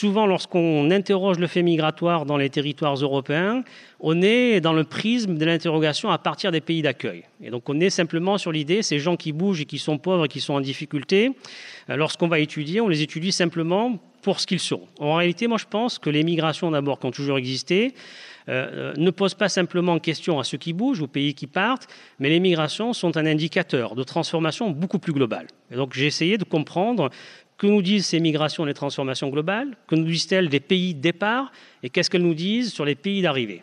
souvent, lorsqu'on interroge le fait migratoire dans les territoires européens, on est dans le prisme de l'interrogation à partir des pays d'accueil. Et donc, on est simplement sur l'idée, ces gens qui bougent et qui sont pauvres et qui sont en difficulté, lorsqu'on va étudier, on les étudie simplement pour ce qu'ils sont. En réalité, moi, je pense que les migrations, d'abord, qui ont toujours existé, ne posent pas simplement question à ceux qui bougent, aux pays qui partent, mais les migrations sont un indicateur de transformation beaucoup plus globale. Et donc, j'ai essayé de comprendre que nous disent ces migrations, les transformations globales, que nous disent-elles des pays de départ, et qu'est-ce qu'elles nous disent sur les pays d'arrivée.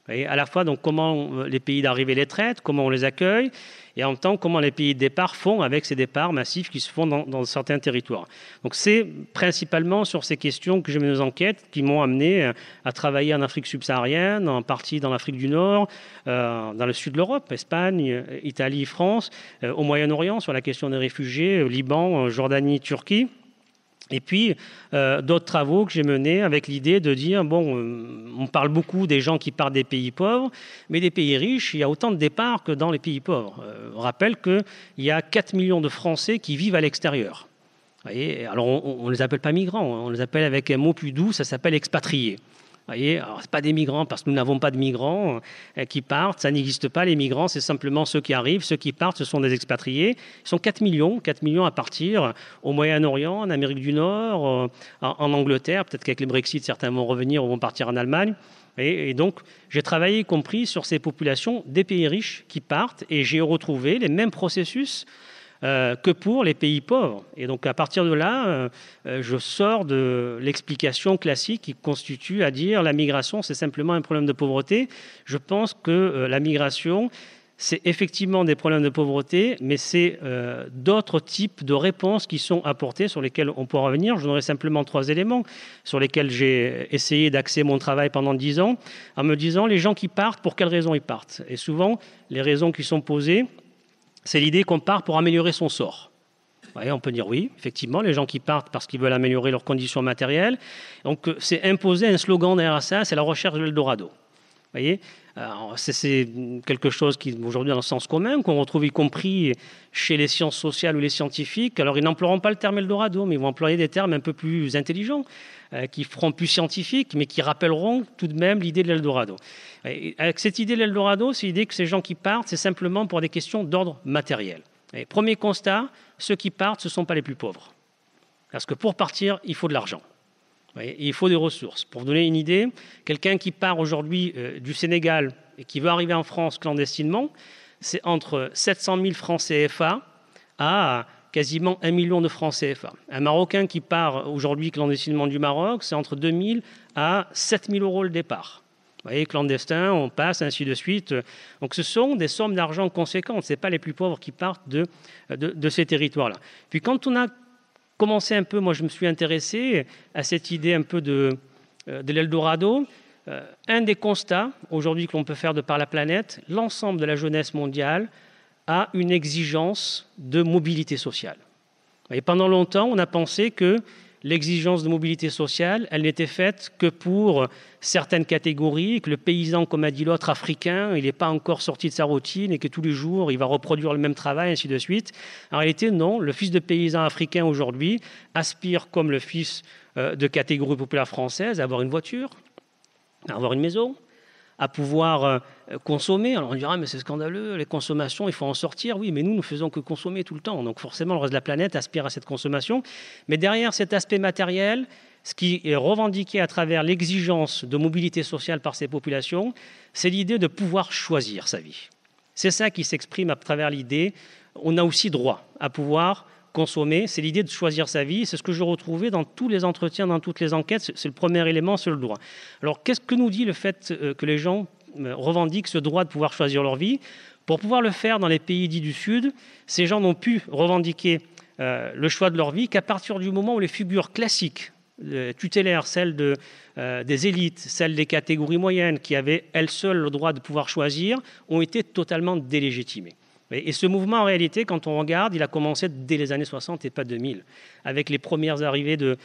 Et à la fois, donc, comment les pays d'arrivée les traitent, comment on les accueille, et en même temps, comment les pays de départ font avec ces départs massifs qui se font dans certains territoires. Donc, c'est principalement sur ces questions que j'ai mené mes enquêtes qui m'ont amené à travailler en Afrique subsaharienne, en partie dans l'Afrique du Nord, dans le sud de l'Europe, Espagne, Italie, France, au Moyen-Orient, sur la question des réfugiés, Liban, Jordanie, Turquie. Et puis, d'autres travaux que j'ai menés avec l'idée de dire, on parle beaucoup des gens qui partent des pays pauvres, mais des pays riches, il y a autant de départs que dans les pays pauvres. On rappelle qu'il y a 4 millions de Français qui vivent à l'extérieur. Vous voyez, alors, on ne les appelle pas migrants, on les appelle avec un mot plus doux, ça s'appelle expatriés. Vous voyez, alors, ce n'est pas des migrants parce que nous n'avons pas de migrants qui partent, ça n'existe pas, les migrants, c'est simplement ceux qui arrivent, ceux qui partent, ce sont des expatriés. Ils sont 4 millions à partir au Moyen-Orient, en Amérique du Nord, en Angleterre, peut-être qu'avec le Brexit, certains vont revenir ou vont partir en Allemagne. Et donc, j'ai travaillé y compris sur ces populations des pays riches qui partent et j'ai retrouvé les mêmes processus que pour les pays pauvres. Et donc, à partir de là, je sors de l'explication classique qui constitue à dire la migration, c'est simplement un problème de pauvreté. Je pense que la migration, c'est effectivement des problèmes de pauvreté, mais c'est d'autres types de réponses qui sont apportées, sur lesquelles on pourra revenir. Je donnerai simplement 3 éléments sur lesquels j'ai essayé d'axer mon travail pendant 10 ans, en me disant, les gens qui partent, pour quelles raisons ils partent? Et souvent, les raisons qui sont posées, c'est l'idée qu'on part pour améliorer son sort. Vous voyez, on peut dire oui, effectivement, les gens qui partent parce qu'ils veulent améliorer leurs conditions matérielles. Donc, c'est imposer un slogan derrière ça, c'est la recherche de l'Eldorado. Vous voyez, c'est quelque chose qui, aujourd'hui, dans le sens commun, qu'on retrouve y compris chez les sciences sociales ou les scientifiques. Alors, ils n'emploieront pas le terme Eldorado, mais ils vont employer des termes un peu plus intelligents, qui feront plus scientifiques, mais qui rappelleront tout de même l'idée de l'Eldorado. Et avec cette idée de l'Eldorado, c'est l'idée que ces gens qui partent, c'est simplement pour des questions d'ordre matériel. Et premier constat, ceux qui partent, ce ne sont pas les plus pauvres. Parce que pour partir, il faut de l'argent. Il faut des ressources. Pour vous donner une idée, quelqu'un qui part aujourd'hui du Sénégal et qui veut arriver en France clandestinement, c'est entre 700 000 francs CFA à quasiment 1 million de francs CFA. Un Marocain qui part aujourd'hui clandestinement du Maroc, c'est entre 2 000 à 7 000 euros le départ. Vous voyez, clandestin, on passe, ainsi de suite. Donc, ce sont des sommes d'argent conséquentes. Ce n'est pas les plus pauvres qui partent de ces territoires-là. Puis, quand on a commencé un peu, moi, je me suis intéressé à cette idée un peu de l'Eldorado. Un des constats, aujourd'hui, que l'on peut faire de par la planète, l'ensemble de la jeunesse mondiale a une exigence de mobilité sociale. Et pendant longtemps, on a pensé que l'exigence de mobilité sociale, elle n'était faite que pour certaines catégories, que le paysan, comme a dit l'autre, africain, il n'est pas encore sorti de sa routine et que tous les jours, il va reproduire le même travail, ainsi de suite. En réalité, non. Le fils de paysan africain, aujourd'hui, aspire, comme le fils de catégorie populaire française, à avoir une voiture, à avoir une maison, à pouvoir consommer. Alors on dira, mais c'est scandaleux, les consommations, il faut en sortir. Oui, mais nous ne faisons que consommer tout le temps. Donc forcément, le reste de la planète aspire à cette consommation. Mais derrière cet aspect matériel, ce qui est revendiqué à travers l'exigence de mobilité sociale par ces populations, c'est l'idée de pouvoir choisir sa vie. C'est ça qui s'exprime à travers l'idée. On a aussi droit à pouvoir consommer, c'est l'idée de choisir sa vie, c'est ce que je retrouvais dans tous les entretiens, dans toutes les enquêtes, c'est le premier élément, c'est le droit. Alors qu'est-ce que nous dit le fait que les gens revendiquent ce droit de pouvoir choisir leur vie? Pour pouvoir le faire dans les pays dits du Sud, ces gens n'ont pu revendiquer le choix de leur vie qu'à partir du moment où les figures classiques, tutélaires, celles des élites, celles des catégories moyennes, qui avaient elles seules le droit de pouvoir choisir, ont été totalement délégitimées. Et ce mouvement, en réalité, quand on regarde, il a commencé dès les années 60 et pas 2000. Avec les premières arrivées de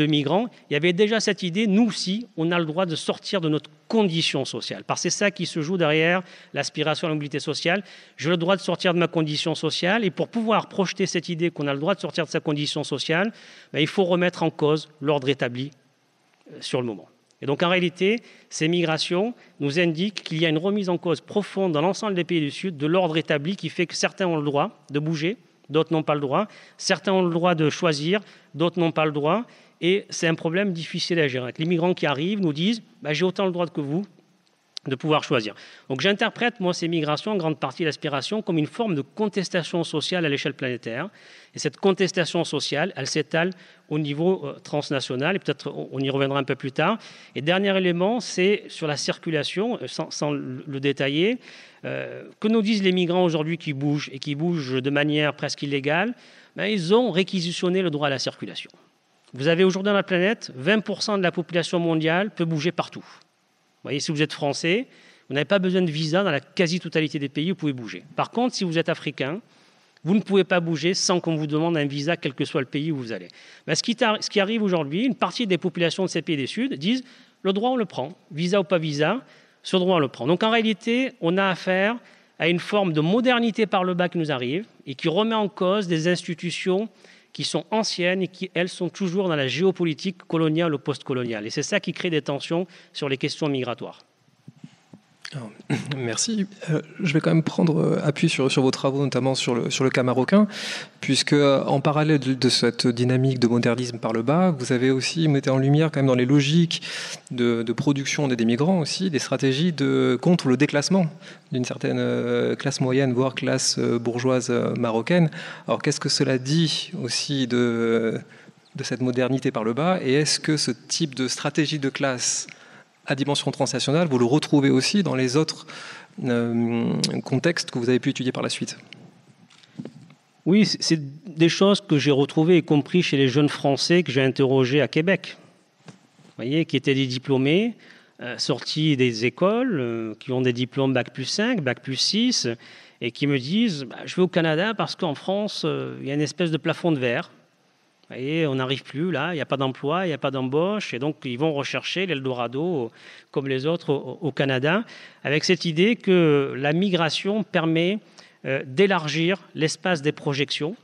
migrants, il y avait déjà cette idée, nous aussi, on a le droit de sortir de notre condition sociale. Parce que c'est ça qui se joue derrière l'aspiration à la mobilité sociale. J'ai le droit de sortir de ma condition sociale. Et pour pouvoir projeter cette idée qu'on a le droit de sortir de sa condition sociale, il faut remettre en cause l'ordre établi sur le moment. Et donc en réalité, ces migrations nous indiquent qu'il y a une remise en cause profonde dans l'ensemble des pays du Sud de l'ordre établi qui fait que certains ont le droit de bouger, d'autres n'ont pas le droit. Certains ont le droit de choisir, d'autres n'ont pas le droit. Et c'est un problème difficile à gérer. Les migrants qui arrivent nous disent j'ai autant le droit que vous de pouvoir choisir. Donc j'interprète, moi, ces migrations, en grande partie l'aspiration, comme une forme de contestation sociale à l'échelle planétaire. Et cette contestation sociale, elle s'étale au niveau transnational, et peut-être on y reviendra un peu plus tard. Et dernier élément, c'est sur la circulation, sans le détailler. Que nous disent les migrants aujourd'hui qui bougent, et qui bougent de manière presque illégale? Ils ont réquisitionné le droit à la circulation. Vous avez aujourd'hui dans la planète, 20% de la population mondiale peut bouger partout. Vous voyez, si vous êtes français, vous n'avez pas besoin de visa dans la quasi-totalité des pays où vous pouvez bouger. Par contre, si vous êtes africain, vous ne pouvez pas bouger sans qu'on vous demande un visa, quel que soit le pays où vous allez. Ce qui arrive aujourd'hui, une partie des populations de ces pays du Sud disent le droit, on le prend. Visa ou pas visa, ce droit, on le prend. Donc en réalité, on a affaire à une forme de modernité par le bas qui nous arrive et qui remet en cause des institutions qui sont anciennes et qui, elles, sont toujours dans la géopolitique coloniale ou post-coloniale. Et c'est ça qui crée des tensions sur les questions migratoires. Alors, merci. Je vais quand même prendre appui sur vos travaux, notamment sur le cas marocain, puisque en parallèle de cette dynamique de modernisme par le bas, vous avez aussi mis en lumière quand même dans les logiques de production des migrants aussi, des stratégies contre le déclassement d'une certaine classe moyenne, voire classe bourgeoise marocaine. Alors qu'est-ce que cela dit aussi de cette modernité par le bas, et est-ce que ce type de stratégie de classe à dimension transnationale, vous le retrouvez aussi dans les autres contextes que vous avez pu étudier par la suite? Oui, c'est des choses que j'ai retrouvées, y compris chez les jeunes Français que j'ai interrogés à Québec. Vous voyez, qui étaient des diplômés, sortis des écoles, qui ont des diplômes Bac+5, Bac+6, et qui me disent je vais au Canada parce qu'en France, il y a une espèce de plafond de verre. Vous voyez, on n'arrive plus là, il n'y a pas d'emploi, il n'y a pas d'embauche, et donc ils vont rechercher l'Eldorado, comme les autres au Canada, avec cette idée que la migration permet d'élargir l'espace des projections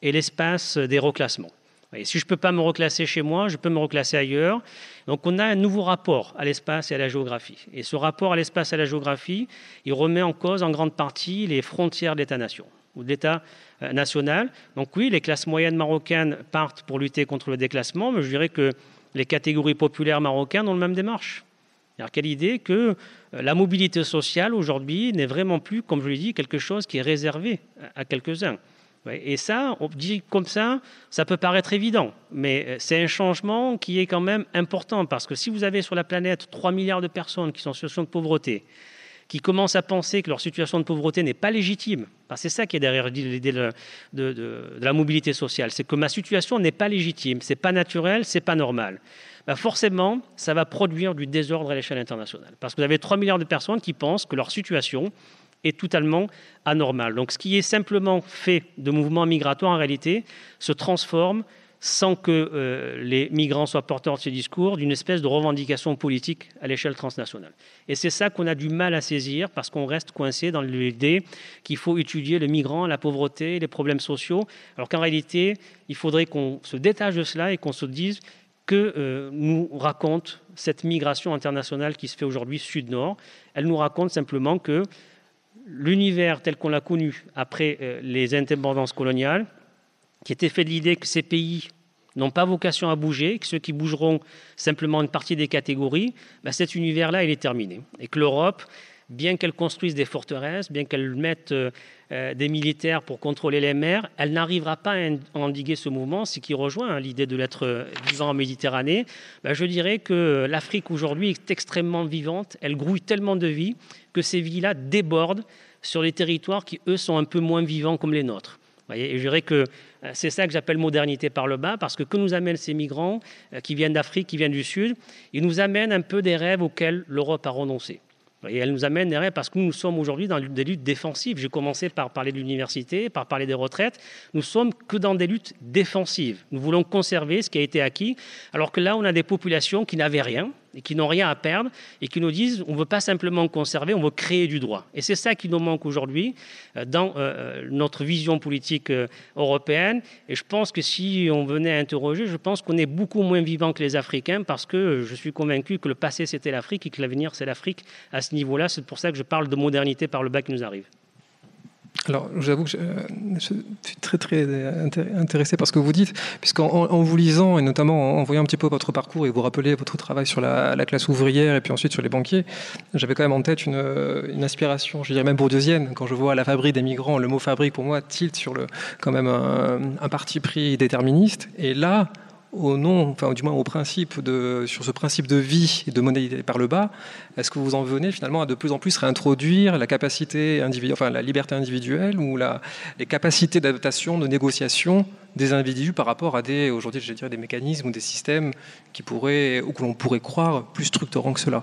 et l'espace des reclassements. Et si je ne peux pas me reclasser chez moi, je peux me reclasser ailleurs. Donc on a un nouveau rapport à l'espace et à la géographie. Et ce rapport à l'espace et à la géographie, il remet en cause en grande partie les frontières de l'État-nation ou de l'État national. Donc oui, les classes moyennes marocaines partent pour lutter contre le déclassement, mais je dirais que les catégories populaires marocaines ont la même démarche. Alors quelle idée que la mobilité sociale aujourd'hui n'est vraiment plus, comme je l'ai dit, quelque chose qui est réservé à quelques-uns. Et ça, on dit comme ça peut paraître évident, mais c'est un changement qui est quand même important, parce que si vous avez sur la planète 3 milliards de personnes qui sont en situation de pauvreté, qui commencent à penser que leur situation de pauvreté n'est pas légitime. C'est ça qui est derrière l'idée de la mobilité sociale. C'est que ma situation n'est pas légitime, c'est pas naturel, c'est pas normal. Forcément, ça va produire du désordre à l'échelle internationale. Parce que vous avez 3 milliards de personnes qui pensent que leur situation est totalement anormale. Donc ce qui est simplement fait de mouvements migratoires, en réalité, se transforme sans que les migrants soient porteurs de ce discours, d'une espèce de revendication politique à l'échelle transnationale. Et c'est ça qu'on a du mal à saisir, parce qu'on reste coincé dans l'idée qu'il faut étudier le migrant, la pauvreté, les problèmes sociaux, alors qu'en réalité, il faudrait qu'on se détache de cela et qu'on se dise que nous raconte cette migration internationale qui se fait aujourd'hui sud-nord. Elle nous raconte simplement que l'univers tel qu'on l'a connu après les indépendances coloniales, qui était fait de l'idée que ces pays n'ont pas vocation à bouger, que ceux qui bougeront simplement une partie des catégories, cet univers-là, il est terminé. Et que l'Europe, bien qu'elle construise des forteresses, bien qu'elle mette des militaires pour contrôler les mers, elle n'arrivera pas à endiguer ce mouvement, ce qui rejoint l'idée de l'être vivant en Méditerranée. Je dirais que l'Afrique aujourd'hui est extrêmement vivante, elle grouille tellement de vie que ces vies-là débordent sur les territoires qui, eux, sont un peu moins vivants comme les nôtres. Et je dirais que c'est ça que j'appelle modernité par le bas, parce que nous amènent ces migrants qui viennent d'Afrique, qui viennent du Sud, ils nous amènent un peu des rêves auxquels l'Europe a renoncé. Et elle nous amène des rêves parce que nous sommes aujourd'hui dans des luttes défensives. J'ai commencé par parler de l'université, par parler des retraites. Nous sommes que dans des luttes défensives. Nous voulons conserver ce qui a été acquis, alors que là, on a des populations qui n'avaient rien et qui n'ont rien à perdre et qui nous disent on ne veut pas simplement conserver, on veut créer du droit. Et c'est ça qui nous manque aujourd'hui dans notre vision politique européenne. Et je pense que si on venait à interroger, je pense qu'on est beaucoup moins vivant que les Africains parce que je suis convaincu que le passé c'était l'Afrique et que l'avenir c'est l'Afrique à ce niveau-là. C'est pour ça que je parle de modernité par le bas qui nous arrive. Alors, j'avoue que je suis très, très intéressé par ce que vous dites, puisqu'en vous lisant, et notamment en voyant un petit peu votre parcours et vous rappeler votre travail sur la classe ouvrière et puis ensuite sur les banquiers, j'avais quand même en tête une inspiration, je dirais même bourdieusienne. Quand je vois la fabrique des migrants, le mot fabrique, pour moi, tilte sur quand même un parti pris déterministe. Et là, du moins au principe sur ce principe de vie et de modalité par le bas, est-ce que vous en venez finalement à de plus en plus réintroduire la capacité individuelle, la liberté individuelle ou les capacités d'adaptation, de négociation des individus par rapport à aujourd'hui, je dirais, des mécanismes ou des systèmes que l'on pourrait croire plus structurants que cela?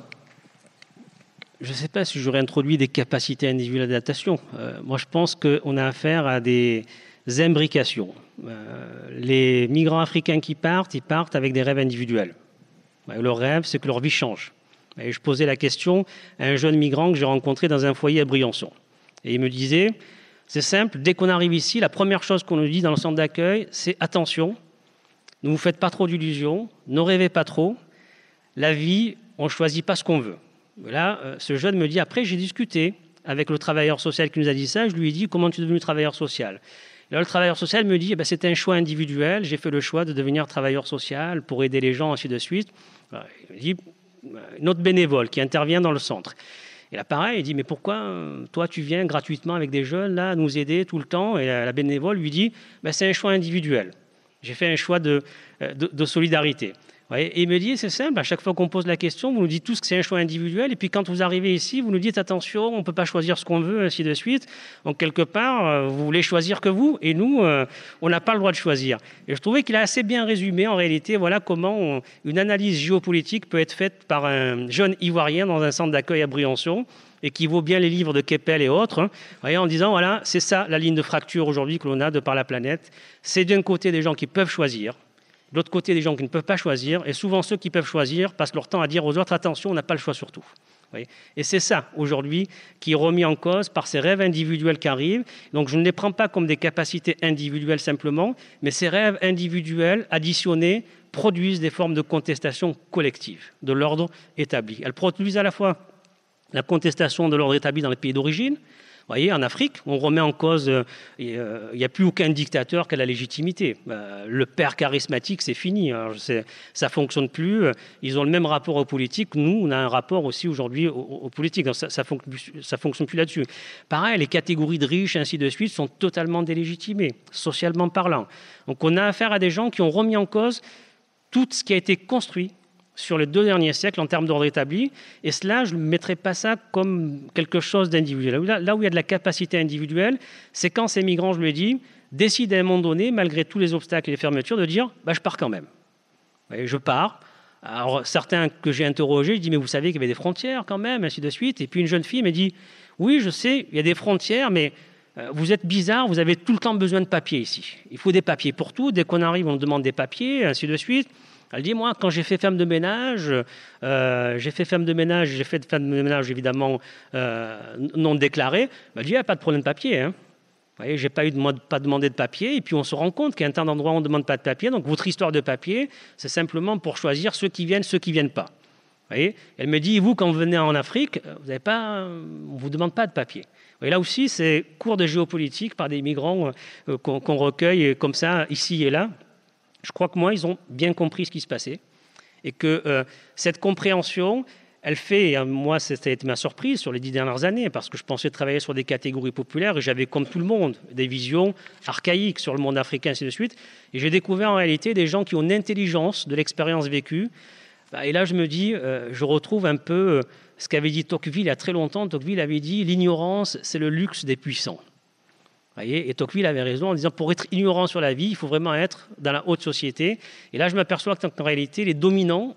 Je ne sais pas si j'aurais introduit des capacités individuelles d'adaptation. Moi, je pense qu'on a affaire à des imbrications. Les migrants africains qui partent, ils partent avec des rêves individuels. Leur rêve, c'est que leur vie change. Et je posais la question à un jeune migrant que j'ai rencontré dans un foyer à Briançon. Et il me disait, c'est simple, dès qu'on arrive ici, la première chose qu'on nous dit dans le centre d'accueil, c'est attention, ne vous faites pas trop d'illusions, ne rêvez pas trop. La vie, on ne choisit pas ce qu'on veut. Là, ce jeune me dit, après j'ai discuté avec le travailleur social qui nous a dit ça, je lui ai dit, comment tu es devenu travailleur social ? Là, le travailleur social me dit, c'est un choix individuel, j'ai fait le choix de devenir travailleur social pour aider les gens, ainsi de suite. Il me dit, notre bénévole qui intervient dans le centre. Et là, pareil, il dit, mais pourquoi toi, tu viens gratuitement avec des jeunes là, nous aider tout le temps? Et la bénévole lui dit, c'est un choix individuel. J'ai fait un choix de solidarité. Et il me dit, c'est simple, à chaque fois qu'on pose la question, vous nous dites tous que c'est un choix individuel, et puis quand vous arrivez ici, vous nous dites, attention, on ne peut pas choisir ce qu'on veut, ainsi de suite. Donc, quelque part, vous voulez choisir que vous, et nous, on n'a pas le droit de choisir. Et je trouvais qu'il a assez bien résumé, en réalité, voilà comment une analyse géopolitique peut être faite par un jeune Ivoirien dans un centre d'accueil à Briançon, et qui vaut bien les livres de Keppel et autres, en disant, voilà, c'est ça la ligne de fracture aujourd'hui que l'on a de par la planète. C'est d'un côté des gens qui peuvent choisir, de l'autre côté, des gens qui ne peuvent pas choisir, et souvent ceux qui peuvent choisir passent leur temps à dire aux autres, attention, on n'a pas le choix sur tout. Et c'est ça, aujourd'hui, qui est remis en cause par ces rêves individuels qui arrivent. Donc je ne les prends pas comme des capacités individuelles simplement, mais ces rêves individuels additionnés produisent des formes de contestation collective de l'ordre établi. Elles produisent à la fois la contestation de l'ordre établi dans les pays d'origine. Vous voyez, en Afrique, on remet en cause, il n'y a plus aucun dictateur qui a la légitimité. Le père charismatique, c'est fini. Alors, ça ne fonctionne plus. Ils ont le même rapport aux politiques. Nous, on a un rapport aussi aujourd'hui aux politiques. Donc, ça ne fonctionne plus là-dessus. Pareil, les catégories de riches, ainsi de suite, sont totalement délégitimées, socialement parlant. Donc, on a affaire à des gens qui ont remis en cause tout ce qui a été construit sur les 2 derniers siècles en termes d'ordre établi. Et cela, je ne mettrais pas ça comme quelque chose d'individuel. Là où il y a de la capacité individuelle, c'est quand ces migrants, je le dis, décident à un moment donné, malgré tous les obstacles et les fermetures, de dire je pars quand même. Et je pars. Alors, certains que j'ai interrogés, je dis mais vous savez qu'il y avait des frontières quand même, ainsi de suite. Et puis une jeune fille me dit oui, je sais, il y a des frontières, mais vous êtes bizarre, vous avez tout le temps besoin de papiers ici. Il faut des papiers pour tout. Dès qu'on arrive, on demande des papiers, ainsi de suite. Elle dit, moi, quand j'ai fait femme de ménage, évidemment non déclarée. Elle dit, il n'y a pas de problème de papier. Hein. Vous voyez, je n'ai pas demandé de papier. Et puis, on se rend compte qu'il y a un tas d'endroits où on ne demande pas de papier. Donc, votre histoire de papier, c'est simplement pour choisir ceux qui viennent, ceux qui ne viennent pas. Vous voyez, elle me dit, vous, quand vous venez en Afrique, on ne vous demande pas de papier. Et là aussi, c'est cours de géopolitique par des migrants qu'on recueille comme ça, ici et là. Je crois que moi, ils ont bien compris ce qui se passait et que cette compréhension, elle fait, moi, ça a été ma surprise sur les 10 dernières années parce que je pensais travailler sur des catégories populaires et j'avais, comme tout le monde, des visions archaïques sur le monde africain, ainsi de suite. Et j'ai découvert en réalité des gens qui ont une intelligence de l'expérience vécue. Et là, je me dis, je retrouve un peu ce qu'avait dit Tocqueville il y a très longtemps. Tocqueville avait dit « l'ignorance, c'est le luxe des puissants ». Et Tocqueville avait raison en disant pour être ignorant sur la vie, il faut vraiment être dans la haute société. Et là, je m'aperçois qu'en réalité, les dominés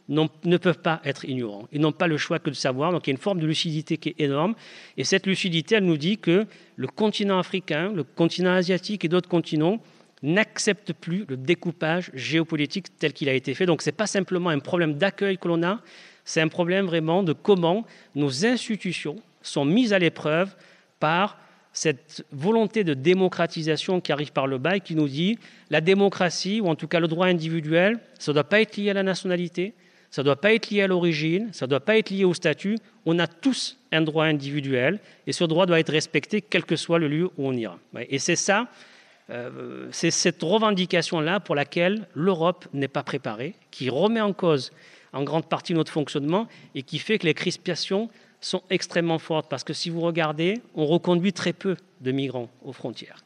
ne peuvent pas être ignorants. Ils n'ont pas le choix que de savoir. Donc, il y a une forme de lucidité qui est énorme. Et cette lucidité, elle nous dit que le continent africain, le continent asiatique et d'autres continents n'acceptent plus le découpage géopolitique tel qu'il a été fait. Donc ce n'est pas simplement un problème d'accueil que l'on a, c'est un problème vraiment de comment nos institutions sont mises à l'épreuve par cette volonté de démocratisation qui arrive par le bas et qui nous dit la démocratie, ou en tout cas le droit individuel, ça ne doit pas être lié à la nationalité, ça ne doit pas être lié à l'origine, ça ne doit pas être lié au statut. On a tous un droit individuel et ce droit doit être respecté quel que soit le lieu où on ira. Et c'est ça, c'est cette revendication-là pour laquelle l'Europe n'est pas préparée, qui remet en cause en grande partie notre fonctionnement et qui fait que les crispations sont extrêmement fortes. Parce que si vous regardez, on reconduit très peu de migrants aux frontières.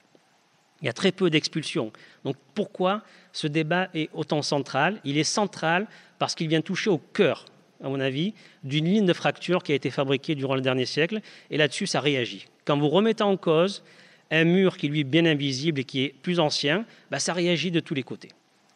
Il y a très peu d'expulsions. Donc pourquoi ce débat est autant central? Il est central parce qu'il vient toucher au cœur, à mon avis, d'une ligne de fracture qui a été fabriquée durant le dernier siècle. Et là-dessus, ça réagit. Quand vous remettez en cause un mur qui lui est bien invisible et qui est plus ancien, ça réagit de tous les côtés.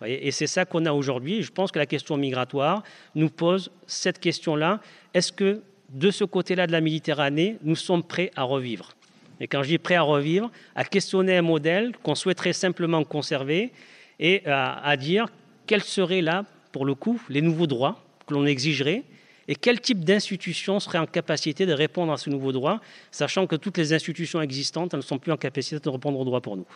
Et c'est ça qu'on a aujourd'hui. Je pense que la question migratoire nous pose cette question-là. Est-ce que de ce côté-là de la Méditerranée, nous sommes prêts à revivre? Et quand je dis prêt à revivre, à questionner un modèle qu'on souhaiterait simplement conserver et à dire quels seraient là, pour le coup, les nouveaux droits que l'on exigerait et quel type d'institutions seraient en capacité de répondre à ce nouveau droit, sachant que toutes les institutions existantes ne sont plus en capacité de répondre aux droits pour nous.